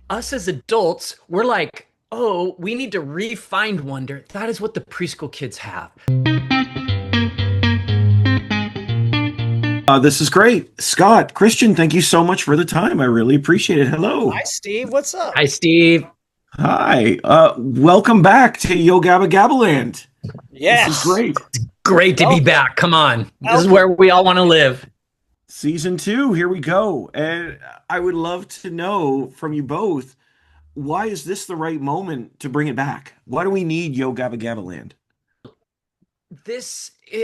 us as adults, we're like, oh, we need to re-find wonder. That is what the preschool kids have. This is great. Scott, Christian, thank you so much for the time. I really appreciate it. Hello. Hi, Steve. What's up? Hi, Steve. Hi. Welcome back to Yo Gabba GabbaLand. This is Yes. great. Great to be Welcome. back. Come on. This is Welcome. where we all want to live. Season two, here we go. And I would love to know from you both, why is this the right moment to bring it back? Why do we need Yo Gabba GabbaLand?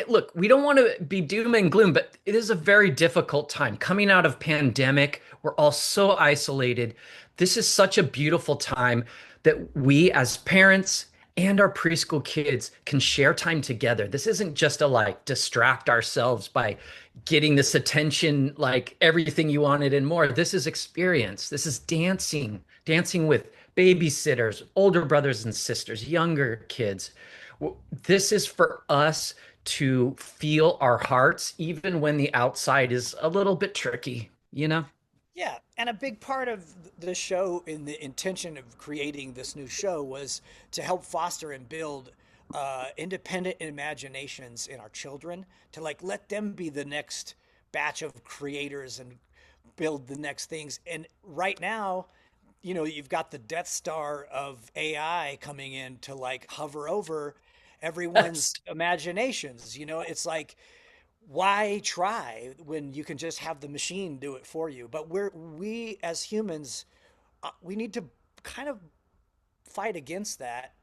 Look, we don't want to be doom and gloom, but it is a very difficult time coming out of pandemic. We're all so isolated. This is such a beautiful time that we as parents and our preschool kids can share time together. This isn't just a like distract ourselves by getting this attention, like everything you wanted and more. This is experience. This is dancing with babysitters, older brothers and sisters, younger kids. This is for us to feel our hearts, even when the outside is a little bit tricky, you know? Yeah, and a big part of the show in the intention of creating this new show was to help foster and build independent imaginations in our children, to like let them be the next batch of creators and build the next things. And right now, you've got the Death Star of AI coming in to like hover over Yes. everyone's imaginations. It's like, why try when you can just have the machine do it for you? But we as humans, we need to kind of fight against that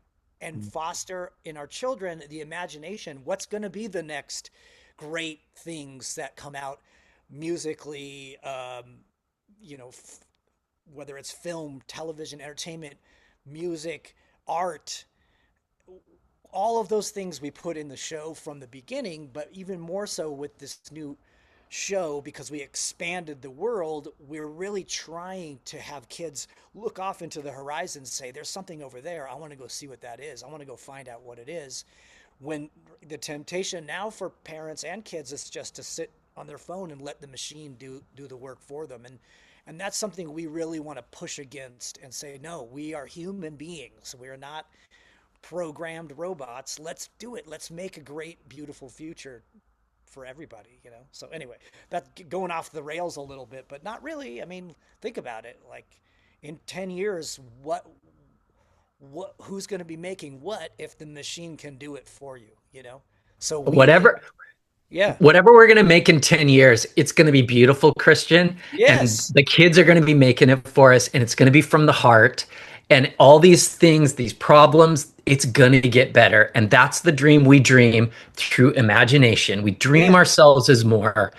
and foster in our children the imagination. What's going to be the next great things that come out musically, you know, f- whether it's film, television, entertainment, music, art, all of those things we put in the show from the beginning, but even more so with this new show because we expanded the world, we're really trying to have kids look off into the horizon and say, there's something over there. I want to go see what that is. I want to go find out what it is. When the temptation now for parents and kids is just to sit on their phone and let the machine do the work for them. And that's something we really want to push against and say, no, we are human beings. We are not programmed robots. Let's do it. Let's make a great, beautiful future for everybody. So anyway, that going off the rails a little bit, but not really. I mean, think about it. Like in 10 years, who's going to be making what if the machine can do it for you? So Whatever yeah. whatever we're going to make in 10 years, it's going to be beautiful, Christian, and Yes. the kids are going to be making it for us, and it's going to be from the heart. And all these things, these problems, it's going to get better. And that's the dream we dream through imagination. We dream Yeah. ourselves as more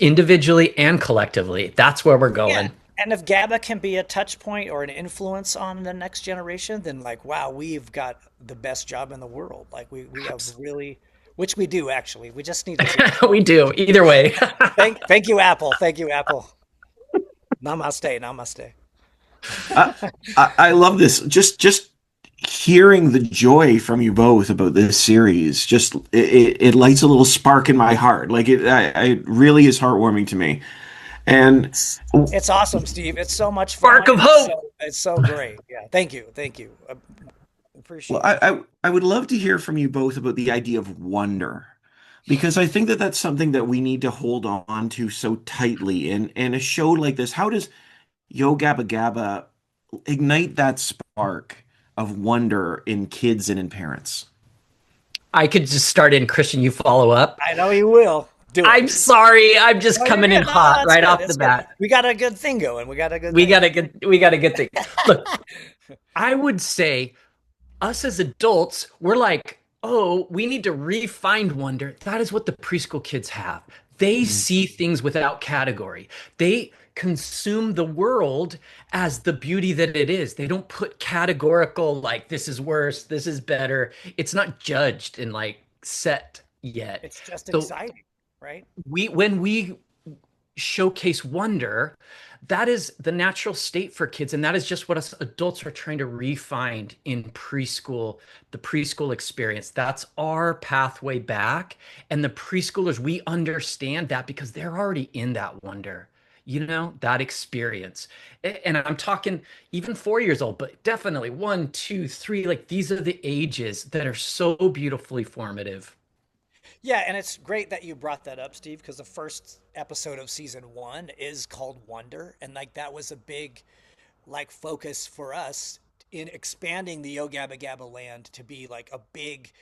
individually and collectively. That's where we're Yeah. going. And if GABA can be a touch point or an influence on the next generation, then like, wow, we've got the best job in the world. Like we have really, which we do actually. We just need to keep it We going. do. Either way. Thank you, Apple. Thank you, Apple. Namaste. Namaste. I, I love this. Just hearing the joy from you both about this series, just it lights a little spark in my heart. Like it really is heartwarming to me. And It's awesome, Steve. It's so much Spark fun. of And it's hope. so great. Yeah. Thank you. Thank you. I well, appreciate that. I would love to hear from you both about the idea of wonder, because I think that that's something that we need to hold on to so tightly. And a show like this, how does Yo Gabba Gabba ignite that spark of wonder in kids and in parents? I could just start in Christian, you follow up. I know you will. Do it. I'm sorry. I'm just No, you're coming in good. No, hot that's right good. off the It's good. bat. We got a good thing going. We got a good We thing. got a good thing. Look, I would say us as adults, we're like, oh, we need to re-find wonder. That is what the preschool kids have. They Mm. see things without category. They consume the world as the beauty that it is. They don't put categorical, like, this is worse, this is better. It's not judged and like set yet. It's just So exciting, right? when we showcase wonder, that is the natural state for kids. And that is just what us adults are trying to refine in preschool, the preschool experience. That's our pathway back. And the preschoolers, we understand that because they're already in that wonder. that experience. And I'm talking even 4 years old, but definitely one, two, three. Like these are the ages that are so beautifully formative. Yeah, and it's great that you brought that up, Steve, because the first episode of season one is called Wonder, and like that was a big like focus for us in expanding the Yo Gabba Gabba land to be like a big,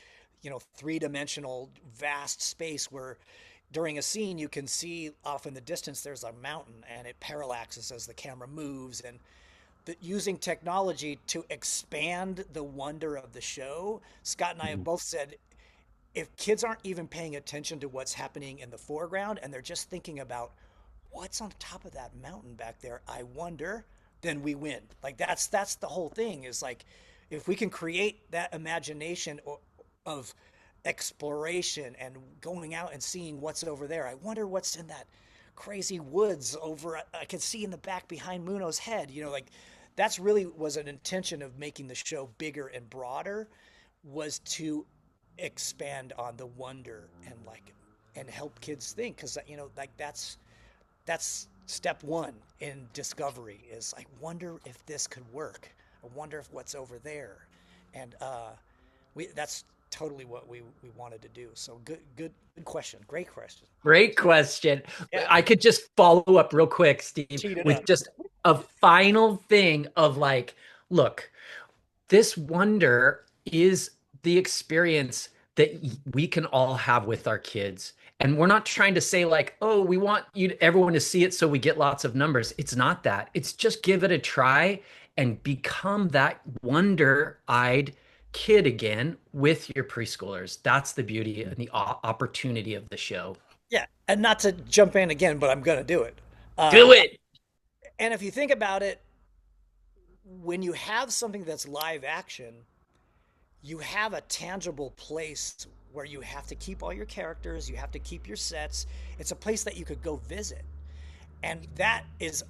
three-dimensional vast space where during a scene you can see off in the distance there's a mountain and it parallaxes as the camera moves, and using technology to expand the wonder of the show. Scott and I have Mhm. both said if kids aren't even paying attention to what's happening in the foreground and they're just thinking about what's on top of that mountain back there, I wonder, then we win. Like that's the whole thing is like if we can create that imagination of exploration and going out and seeing what's over there. I wonder what's in that crazy woods over I can see in the back behind Muno's head. Like that's really was an intention of making the show bigger and broader was to expand on the wonder and help kids think because like that's step one in discovery is I wonder if this could work. I wonder if what's over there. And we that's totally what we wanted to do. So good question. Great question. Great question. Yeah. I could just follow up real quick, Steve, Teed it with up. just a final thing of like, look, this wonder is the experience that we can all have with our kids. And we're not trying to say like, oh, we want everyone to see it so we get lots of numbers. It's not that. It's just give it a try and become that wonder-eyed kid again with your preschoolers. That's the beauty and the opportunity of the show. Yeah. And not to jump in again, but I'm gonna do it. Do Uh it. and if you think about it, when you have something that's live action, you have a tangible place where you have to keep all your characters, you have to keep your sets. It's a place that you could go visit. And that is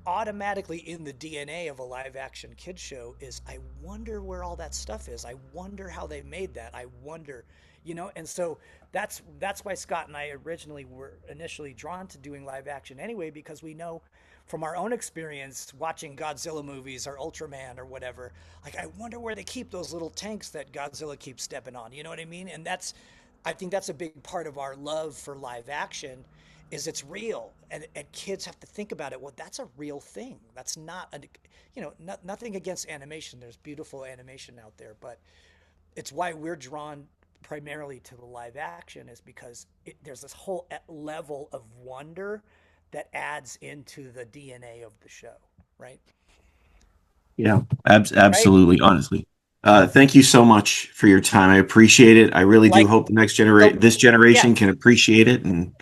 automatically in the DNA of a live action kids show is I wonder where all that stuff is. I wonder how they made that. I wonder, and so that's why Scott and I originally were initially drawn to doing live action anyway, because we know from our own experience watching Godzilla movies or Ultraman or whatever, like I wonder where they keep those little tanks that Godzilla keeps stepping on. You know what I mean? And I think that's a big part of our love for live action is it's real and kids have to think about it. Well, that's a real thing. That's not a, nothing against animation. There's beautiful animation out there, but it's why we're drawn primarily to the live action is because there's this whole level of wonder that adds into the DNA of the show, right? Yeah, Right? absolutely. Honestly, thank you so much for your time. I appreciate it. I really do Like hope the the this yeah, generation can appreciate it and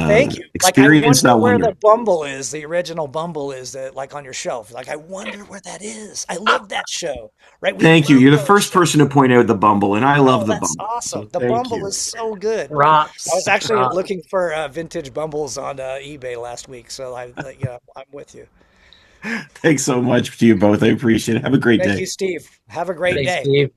thank you. Like I experience wonder that where wonder. the Bumble is, the original Bumble is that like on your shelf. Like I wonder where that is. I love that show, right? We Thank you. love You're the those first shows. person to point out the Bumble, and I love Oh, the that's Bumble. awesome. So The thank Bumble you. is so good. I was Props. actually Props. looking for vintage Bumbles on eBay last week, so I'm with you. Thanks so much to you both. I appreciate it. Have a great Thank day. you, Steve. Have a great Thanks, day. Steve.